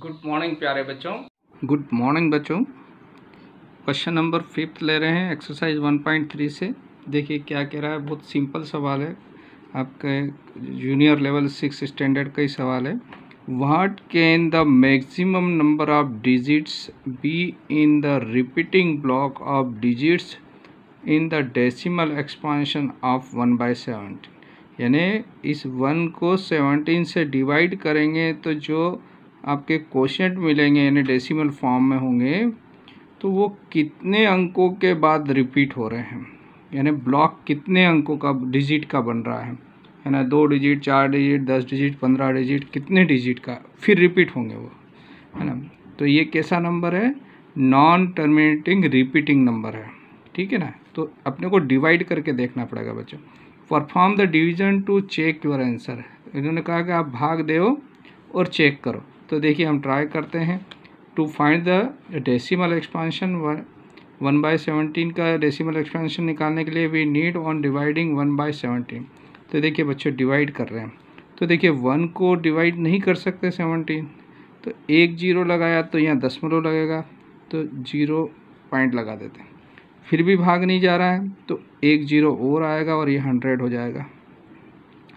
Good morning प्यारे बच्चों। Good morning बच्चों। क्वेश्चन नंबर 5 ले रहे हैं एक्सरसाइज 1.3 से। देखिए क्या कह रहा है, बहुत सिंपल सवाल है, आपके जूनियर लेवल 6 स्टैंडर्ड का ही सवाल है। What can the maximum number of digits be in the repeating block of digits in the decimal expansion of 1/17। यानी इस 1 को 17 से डिवाइड करेंगे तो जो आपके कोशेंट मिलेंगे यानी डेसिमल फॉर्म में होंगे तो वो कितने अंकों के बाद रिपीट हो रहे हैं, यानी ब्लॉक कितने अंकों का डिजिट का बन रहा है ना, 2 डिजिट, 4 डिजिट, 10 डिजिट, 15 डिजिट, कितने डिजिट का फिर रिपीट होंगे वो, है ना। तो ये कैसा नंबर है, नॉन टर्मिनेटिंग रिपीटिंग नंबर है, ठीक है ना। तो अपने को डिवाइड करके देखना पड़ेगा बच्चों। Perform the division to check your answer. इन्होंने कहा कि आप भाग दो और चेक करो। तो देखिए हम ट्राई करते हैं to find the decimal expansion 1/17 का डेसिमल एक्सपांशन निकालने के लिए वी नीड ऑन डिवाइडिंग 1/17। तो देखिए बच्चों डिवाइड कर रहे हैं, तो देखिए 1 को डिवाइड नहीं कर सकते 17, तो एक जीरो लगाया तो यहाँ दशमलव लगेगा, तो 0 पॉइंट लगा देते हैं। फिर भी भाग नहीं जा रहा है तो एक जीरो और आएगा और ये 100 हो जाएगा,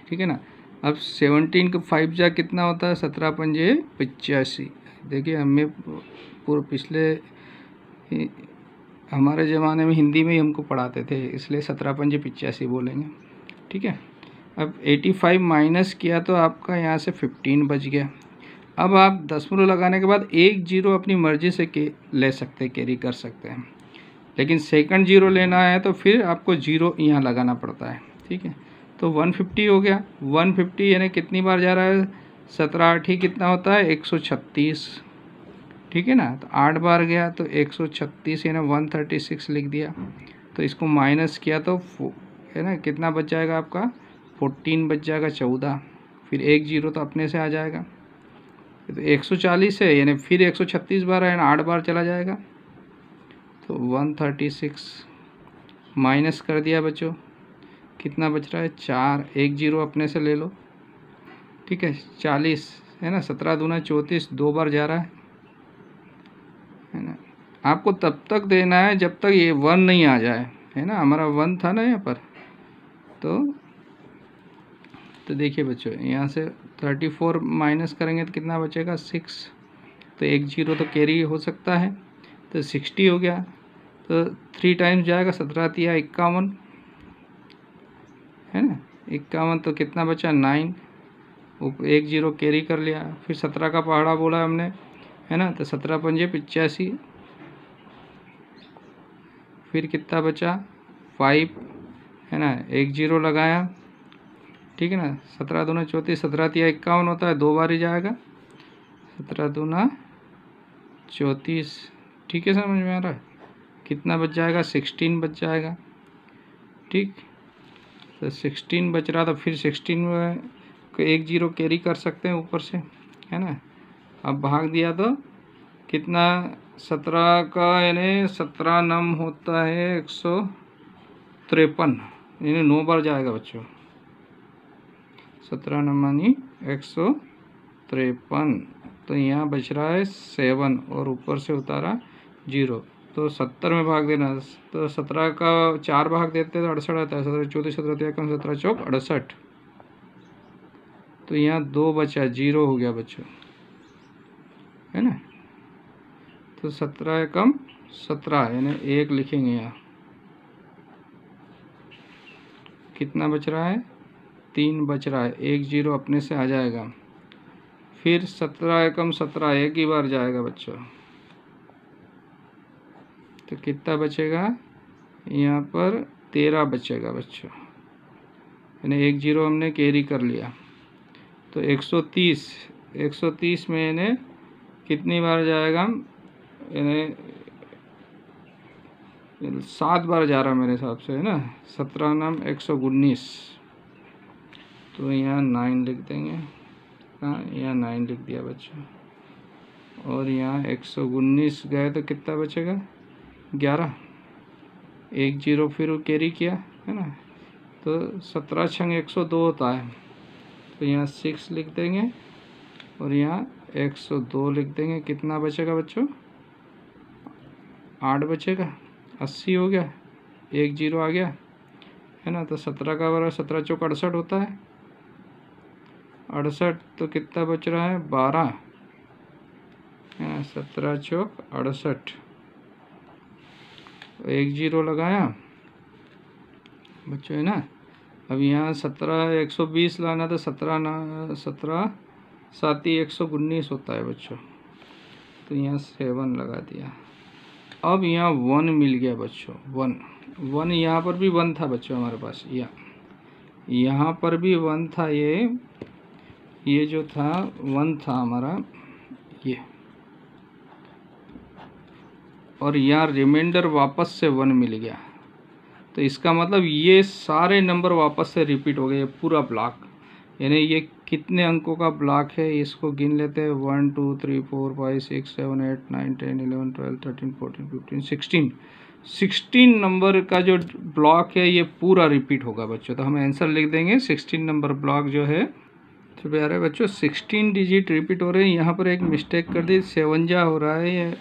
ठीक है ना। अब 17 का 5 जा कितना होता है, 17 पंजे 85। देखिए हमें पूरे पिछले हमारे ज़माने में हिंदी में ही हमको पढ़ाते थे, इसलिए 17 पंजे 85 बोलेंगे, ठीक है। अब 85 माइनस किया तो आपका यहाँ से 15 बच गया। अब आप दशमलव लगाने के बाद एक जीरो अपनी मर्जी से ले सकते, कैरी कर सकते हैं, लेकिन सेकंड जीरो लेना है तो फिर आपको जीरो यहाँ लगाना पड़ता है, ठीक है। तो 150 हो गया। 150 यानी कितनी बार जा रहा है, 17 8 ही कितना होता है 136, ठीक है ना। तो 8 बार गया तो 136 यानी 136 लिख दिया। तो इसको माइनस किया तो है ना कितना बच जाएगा आपका 14 बच जाएगा, 14। फिर एक जीरो तो अपने से आ जाएगा, तो 140 है यानी फिर 136 बार है, 8 बार चला जाएगा, तो 136 माइनस कर दिया बच्चों, कितना बच रहा है 4, एक जीरो अपने से ले लो, ठीक है। 40 है ना, 17 दूना 34, 2 बार जा रहा है ना। आपको तब तक देना है जब तक ये 1 नहीं आ जाए, है ना। हमारा 1 था ना यहाँ पर, तो देखिए बच्चों यहाँ से 34 माइनस करेंगे तो कितना बचेगा 6, तो एक जीरो तो कैरी हो सकता है, तो 60 हो गया। तो 3 टाइम्स जाएगा, 17 तिया 51, है ना 51, तो कितना बचा 9, एक जीरो कैरी कर लिया। फिर 17 का पहाड़ा बोला हमने, है ना, तो 17 पंजे 85, फिर कितना बचा 5, है ना, एक जीरो लगाया, ठीक है ना। 17 दूना 34, 17 तिया 51 होता है, 2 बार ही जाएगा, 17 दूना 34, ठीक है, समझ में आ रहा है। कितना बच जाएगा 16 बच जाएगा, ठीक। तो 16 बच रहा था, फिर 16 में एक जीरो कैरी कर सकते हैं ऊपर से, है ना। अब भाग दिया तो कितना 17 का यानी 17 नम होता है 153, यानी 9 बार जाएगा बच्चों, 17 नम यानी 153। तो यहाँ बच रहा है 7 और ऊपर से उतारा 0, तो 70 में भाग देना, तो 17 का 4 भाग देते तो 68 आता है, 17 34 17 53 17 चौक 68, तो यहाँ 2 बचा, 0 हो गया बच्चों, है ना। तो 17 एकम 17 यानी 1 लिखेंगे यहाँ, कितना बच रहा है 3 बच रहा है, एक जीरो अपने से आ जाएगा। फिर 17 एकम 17 एक ही बार जाएगा बच्चों, तो कितना बचेगा यहाँ पर 13 बचेगा बच्चों, यानी एक जीरो हमने कैरी कर लिया। तो 130 में यानी कितनी बार जाएगा, यानी 7 बार जा रहा मेरे हिसाब से, है ना। 17 नाम 119, तो यहाँ 9 लिख देंगे, हाँ यहाँ 9 लिख दिया बच्चों, और यहाँ 119 गए तो कितना बचेगा 11, एक जीरो फिर कैरी किया, है ना। तो 17 छंग 102 होता है, तो यहाँ 6 लिख देंगे और यहाँ 102 लिख देंगे। कितना बचेगा बच्चों? 8 बचेगा। 80 हो गया, 1 0 आ गया, है ना। तो 17 का बराबर 17 चौक 68 होता है। 68 तो कितना बच रहा है? 12, है ना। 17 चौक 68, 1 0 लगाया बच्चों, है ना। अब यहाँ 17 120 लाना, तो 17 7 119 होता है बच्चों। तो यहाँ 7 लगा दिया। अब यहाँ 1 मिल गया बच्चों। 1 यहाँ पर भी 1 था बच्चों हमारे पास, यहाँ पर भी 1 था। ये जो था 1 था हमारा ये, और यहाँ रिमाइंडर वापस से 1 मिल गया। तो इसका मतलब ये सारे नंबर वापस से रिपीट हो गए, पूरा ब्लॉक। यानी ये कितने अंकों का ब्लॉक है, इसको गिन लेते हैं। 1 2 3 4 5 6 7 8 9 10 11 12 13 14 15 16 नंबर का जो ब्लॉक है ये पूरा रिपीट होगा बच्चों। तो हम आंसर लिख देंगे 16 नंबर ब्लॉक जो है। तो प्यारे बच्चों 16 डिजिट रिपीट हो रहे हैं। यहाँ पर एक मिस्टेक कर दी, 57 हो रहा है ये,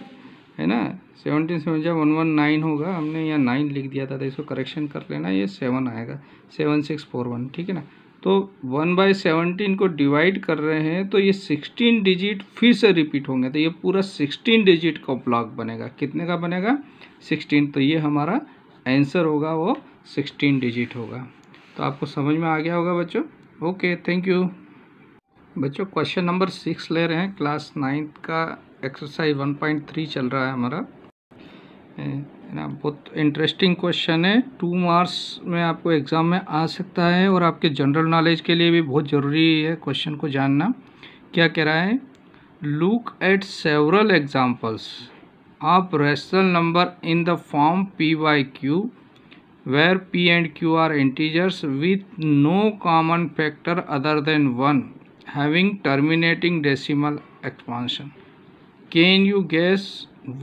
है ना। 17 57 119 होगा, हमने यहाँ 9 लिख दिया था, तो इसको करेक्शन कर लेना, ये 7 आएगा। 7641, ठीक है ना। तो 1/17 को डिवाइड कर रहे हैं, तो ये 16 डिजिट फिर से रिपीट होंगे। तो ये पूरा 16 डिजिट का ब्लॉक बनेगा। कितने का बनेगा? 16। तो ये हमारा आंसर होगा, वो 16 डिजिट होगा। तो आपको समझ में आ गया होगा बच्चों। ओके, थैंक यू बच्चों। क्वेश्चन नंबर 6 ले रहे हैं, क्लास 9th का एक्सरसाइज 1.3 चल रहा है हमारा, है ना। बहुत इंटरेस्टिंग क्वेश्चन है, 2 मार्क्स में आपको एग्ज़ाम में आ सकता है, और आपके जनरल नॉलेज के लिए भी बहुत ज़रूरी है क्वेश्चन को जानना। क्या कह रहा है? Look at several examples of rational number in the form p/q where p and q are integers with no common factor other than 1 having terminating decimal expansion. Can you guess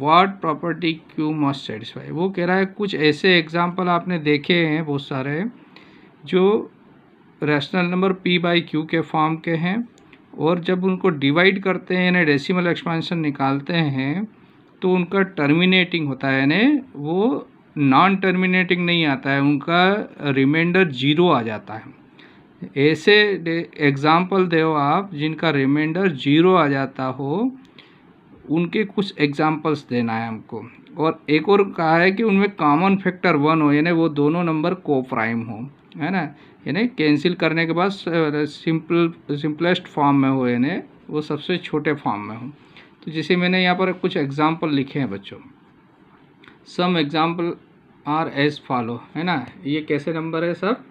what property q must satisfy? वो कह रहा है कुछ ऐसे example आपने देखे हैं बहुत सारे, जो रैशनल नंबर p/q के फॉर्म के हैं, और जब उनको डिवाइड करते हैं यानी डेसिमल एक्सपांशन निकालते हैं, तो उनका टर्मिनेटिंग होता है, यानी वो नॉन टर्मिनेटिंग नहीं आता है, उनका रिमाइंडर 0 आ जाता है। ऐसे एग्जाम्पल दो आप जिनका रिमाइंडर 0 आ जाता हो, उनके कुछ एग्जाम्पल्स देना है हमको। और एक और कहा है कि उनमें कॉमन फैक्टर 1 हो, यानी वो दोनों नंबर को प्राइम हो, है ना। यानी कैंसिल करने के बाद सिंपलेस्ट फॉर्म में हो, यानी वो सबसे छोटे फॉर्म में हो। तो जैसे मैंने यहाँ पर कुछ एग्जाम्पल लिखे हैं बच्चों। Some examples are as follow, है ना। ये कैसे नंबर है? सब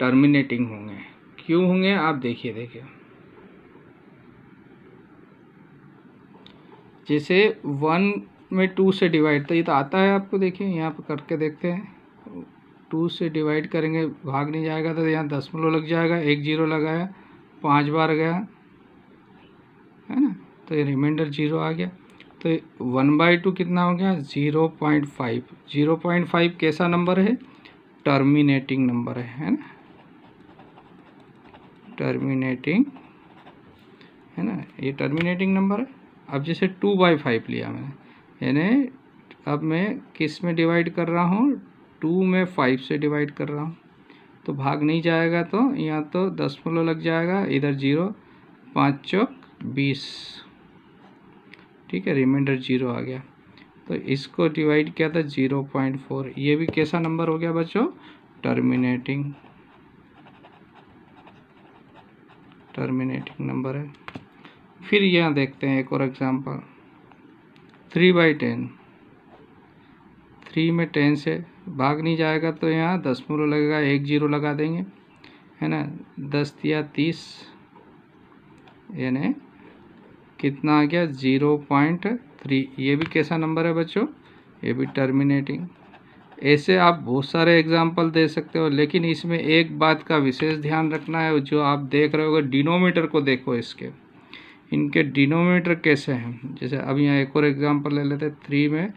टर्मिनेटिंग होंगे। क्यों होंगे? आप देखिए जैसे 1 में 2 से डिवाइड, तो ये तो आता है आपको, देखिए यहाँ पर करके देखते हैं। 2 से डिवाइड करेंगे, भाग नहीं जाएगा, तो यहाँ दशमलव लग जाएगा। 1 0 लगाया, 5 बार गया, है ना। तो ये रिमाइंडर 0 आ गया। तो 1/2 कितना हो गया? 0.5। 0.5 कैसा नंबर है? टर्मिनेटिंग नंबर है ना। टर्मिनेटिंग, है ना, ये टर्मिनेटिंग नंबर है। अब जैसे 2/5 लिया मैंने, यानी अब मैं किस में डिवाइड कर रहा हूँ? 2 में 5 से डिवाइड कर रहा हूँ, तो भाग नहीं जाएगा, तो यहाँ तो दशमलव लग जाएगा, इधर 0, 5 चौक 20, ठीक है। रिमाइंडर 0 आ गया। तो इसको डिवाइड किया था 0.4। ये भी कैसा नंबर हो गया बच्चों? टर्मिनेटिंग नंबर है। फिर यहाँ देखते हैं एक और एग्जांपल, 3/10। 3 में 10 से भाग नहीं जाएगा, तो यहाँ दशमलव लगेगा, 1 0 लगा देंगे, है ना। 10 या 30, यानी कितना आ गया? 0.3। ये भी कैसा नंबर है बच्चों? ये भी टर्मिनेटिंग। ऐसे आप बहुत सारे एग्जाम्पल दे सकते हो, लेकिन इसमें एक बात का विशेष ध्यान रखना है, जो आप देख रहे होगे, डिनोमीटर को देखो इसके, इनके डिनोमीटर कैसे हैं। जैसे अब यहाँ एक और एग्जाम्पल ले लेते हैं। 3 में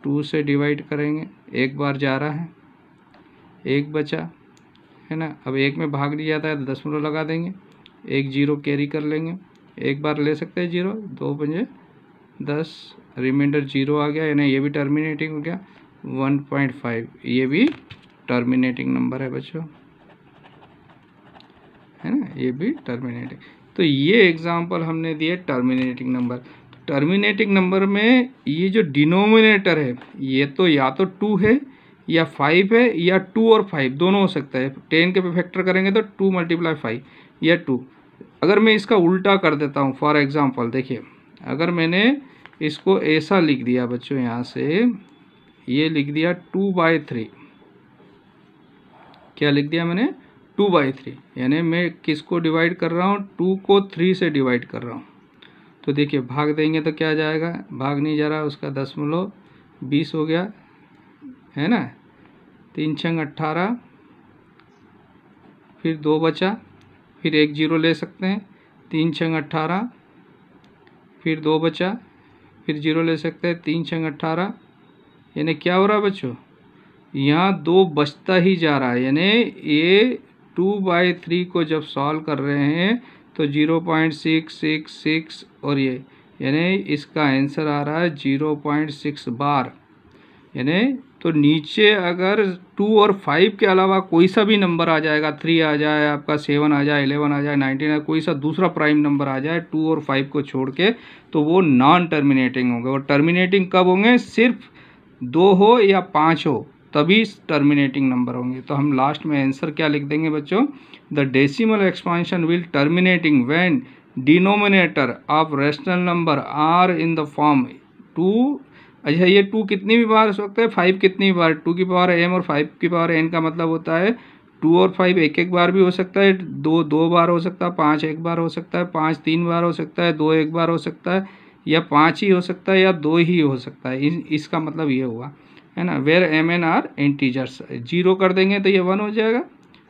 2 से डिवाइड करेंगे, 1 बार जा रहा है, 1 बचा, है ना। अब 1 में भाग नहीं जाता है, तो दशमलव लगा देंगे, 1 0 कैरी कर लेंगे, एक बार ले सकते हैं 0, 2 पंजे 10, रिमाइंडर 0 आ गया, यानी ये भी टर्मिनेटिंग हो गया। 1.5 ये भी टर्मिनेटिंग नंबर है बच्चों, है ना, ये भी टर्मिनेटिंग। तो ये एग्जांपल हमने दिए टर्मिनेटिंग नंबर। टर्मिनेटिंग नंबर में ये जो डिनोमिनेटर है ये तो या तो 2 है या 5 है, या 2 और 5 दोनों हो सकता है। 10 के पे फैक्टर करेंगे तो 2 × 5 या 2। अगर मैं इसका उल्टा कर देता हूँ, फॉर एग्जांपल देखिए, अगर मैंने इसको ऐसा लिख दिया बच्चों, यहाँ से ये लिख दिया 2/3, क्या लिख दिया मैंने 2/3, यानी मैं किसको डिवाइड कर रहा हूँ, 2 को 3 से डिवाइड कर रहा हूँ। तो देखिए भाग देंगे तो क्या जाएगा, भाग नहीं जा रहा, उसका 10/20 हो गया, है ना। 3 × 18, फिर 2 बचा, फिर 1 0 ले सकते हैं। 3 × 18, फिर 2 बचा, फिर 0 ले सकते हैं। 3 × 18, यानी क्या हो रहा है बच्चों, यहाँ 2 बचता ही जा रहा है, यानी ये 2/3 को जब सॉल्व कर रहे हैं तो 0.666 और ये, यानी इसका आंसर आ रहा है 0.6 बार। यानी तो नीचे अगर 2 और 5 के अलावा कोई सा भी नंबर आ जाएगा, 3 आ जाए, आपका 7 आ जाए, 11 आ जाए, 19 आ, कोई सा दूसरा प्राइम नंबर आ जाए 2 और 5 को छोड़ के, तो वो नॉन टर्मिनेटिंग होंगे। और टर्मिनेटिंग कब होंगे, सिर्फ 2 हो या 5 हो तभी टर्मिनेटिंग नंबर होंगे। तो हम लास्ट में आंसर क्या लिख देंगे बच्चों, the decimal expansion will terminating when denominator of rational number are in the form 2। अच्छा, ये 2 कितनी भी बार हो सकता है, 5 कितनी बार, 2 की पावर m और 5 की पावर n का मतलब होता है 2 और 5 एक एक बार भी हो सकता है, 2 2 बार हो सकता है, 5 एक बार हो सकता है, 5 3 बार हो सकता है, 2 एक बार हो सकता है, या 5 ही हो सकता है, या 2 ही हो सकता है। इसका मतलब ये हुआ, है ना, where m n are integers. 0 कर देंगे तो ये 1 हो जाएगा,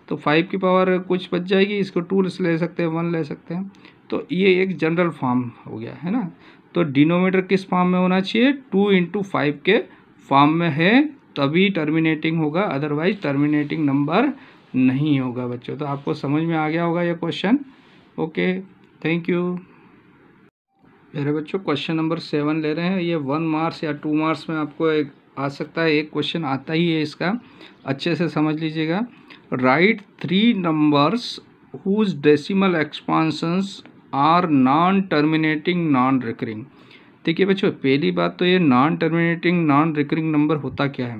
तो 5 की पावर कुछ बच जाएगी, इसको 2 ले सकते हैं, 1 ले सकते हैं। तो ये एक जनरल फॉर्म हो गया, है ना। तो डिनोमिनेटर किस फॉर्म में होना चाहिए, 2 × 5 के फॉर्म में है, तभी टर्मिनेटिंग होगा, अदरवाइज टर्मिनेटिंग नंबर नहीं होगा बच्चों। तो आपको समझ में आ गया होगा ये क्वेश्चन। Okay, thank you. मेरे बच्चों क्वेश्चन नंबर 7 ले रहे हैं। ये 1 मार्क्स या 2 मार्क्स में आपको एक आ सकता है, एक क्वेश्चन आता ही है इसका, अच्छे से समझ लीजिएगा। Write 3 numbers whose decimal expansions are non terminating non recurring. देखिए बच्चों, पहली बात तो ये non terminating non recurring number होता क्या है,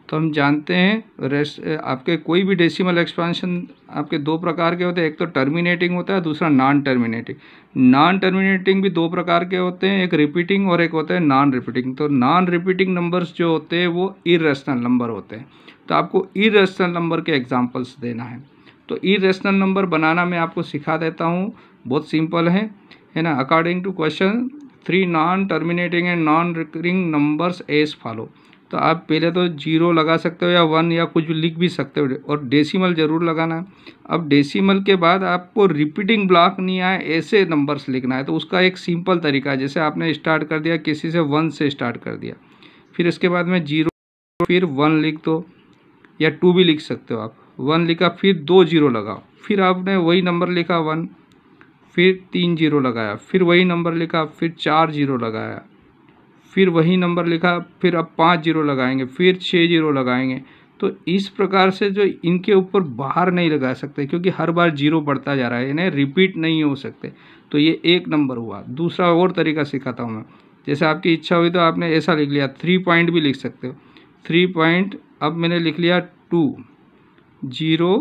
तो हम जानते हैं आपके कोई भी डेसिमल एक्सपांशन आपके 2 प्रकार के होते हैं, एक तो टर्मिनेटिंग होता है, दूसरा नॉन टर्मिनेटिंग। नॉन टर्मिनेटिंग भी 2 प्रकार के होते हैं, एक रिपीटिंग और एक होता है नॉन रिपीटिंग। तो नॉन रिपीटिंग नंबर्स जो होते हैं वो इरेशनल नंबर होते हैं। तो आपको इरेशनल नंबर के एग्जाम्पल्स देना है। तो इरेशनल नंबर बनाना मैं आपको सिखा देता हूँ, बहुत सिंपल है ना। According to question 3 non terminating and non recurring numbers as follow. तो आप पहले तो 0 लगा सकते हो या 1 या कुछ भी लिख भी सकते हो, और डेसिमल ज़रूर लगाना है। अब डेसिमल के बाद आपको रिपीटिंग ब्लॉक नहीं आए ऐसे नंबर्स लिखना है। तो उसका एक सिंपल तरीका है, जैसे आपने स्टार्ट कर दिया किसी से 1 से स्टार्ट कर दिया, फिर उसके बाद में 0 फिर 1 लिख दो, या 2 भी लिख सकते हो आप। 1 लिखा, फिर 2 0 लगाओ, फिर आपने वही नंबर लिखा 1, फिर 3 0 लगाया, फिर वही नंबर लिखा, फिर 4 0 लगाया, फिर वही नंबर लिखा, फिर अब 5 0 लगाएंगे, फिर 6 0 लगाएंगे। तो इस प्रकार से जो इनके ऊपर बाहर नहीं लगा सकते, क्योंकि हर बार 0 बढ़ता जा रहा है, इन्हें रिपीट नहीं हो सकते। तो ये एक नंबर हुआ। दूसरा और तरीका सिखाता हूँ मैं, जैसे आपकी इच्छा हुई तो आपने ऐसा लिख लिया, 3 पॉइंट भी लिख सकते हो। 3 पॉइंट, अब मैंने लिख लिया 2 0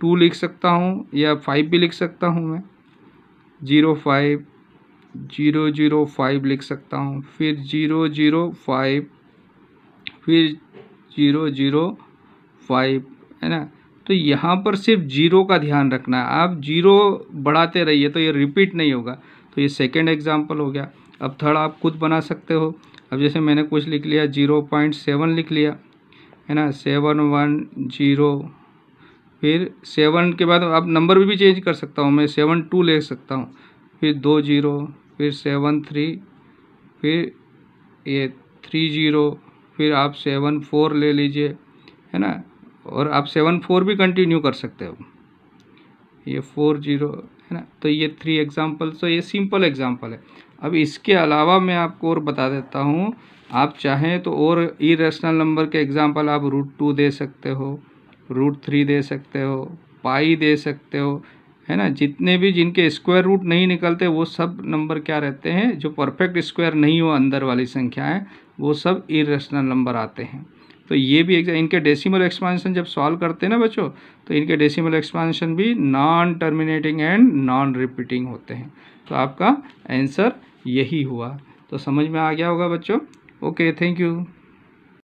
2 लिख सकता हूँ, या 5 भी लिख सकता हूँ मैं, 0 5 0 0 5 लिख सकता हूँ, फिर 0 0 5, फिर 0 0 5, है ना। तो यहाँ पर सिर्फ 0 का ध्यान रखना है, आप 0 बढ़ाते रहिए तो ये रिपीट नहीं होगा। तो ये सेकंड एग्जांपल हो गया। अब थर्ड आप खुद बना सकते हो। अब जैसे मैंने कुछ लिख लिया, 0.7 लिख लिया, है ना, 7 1 0, फिर 7 के बाद आप नंबर भी चेंज कर सकता हूँ मैं, 7 2 ले सकता हूँ, फिर 2 0, फिर 7 3, फिर ये 3 0, फिर आप 7 4 ले लीजिए, है ना, और आप 7 4 भी कंटिन्यू कर सकते हो, ये 4 0, है ना। तो ये 3 एग्जाम्पल, तो ये सिंपल एग्जाम्पल है। अब इसके अलावा मैं आपको और बता देता हूँ, आप चाहें तो और इरेशनल नंबर के एग्जाम्पल आप √2 दे सकते हो, √3 दे सकते हो, पाई दे सकते हो, है ना। जितने भी जिनके स्क्वायर रूट नहीं निकलते वो सब नंबर क्या रहते हैं, जो परफेक्ट स्क्वायर नहीं हो अंदर वाली संख्याएं, वो सब इरेशनल नंबर आते हैं। तो ये भी इनके डेसिमल एक्सपांशन जब सॉल्व करते हैं ना बच्चों, तो इनके डेसिमल एक्सपांशन भी non terminating and non repeating होते हैं। तो आपका आंसर यही हुआ। तो समझ में आ गया होगा बच्चों। Okay, thank you.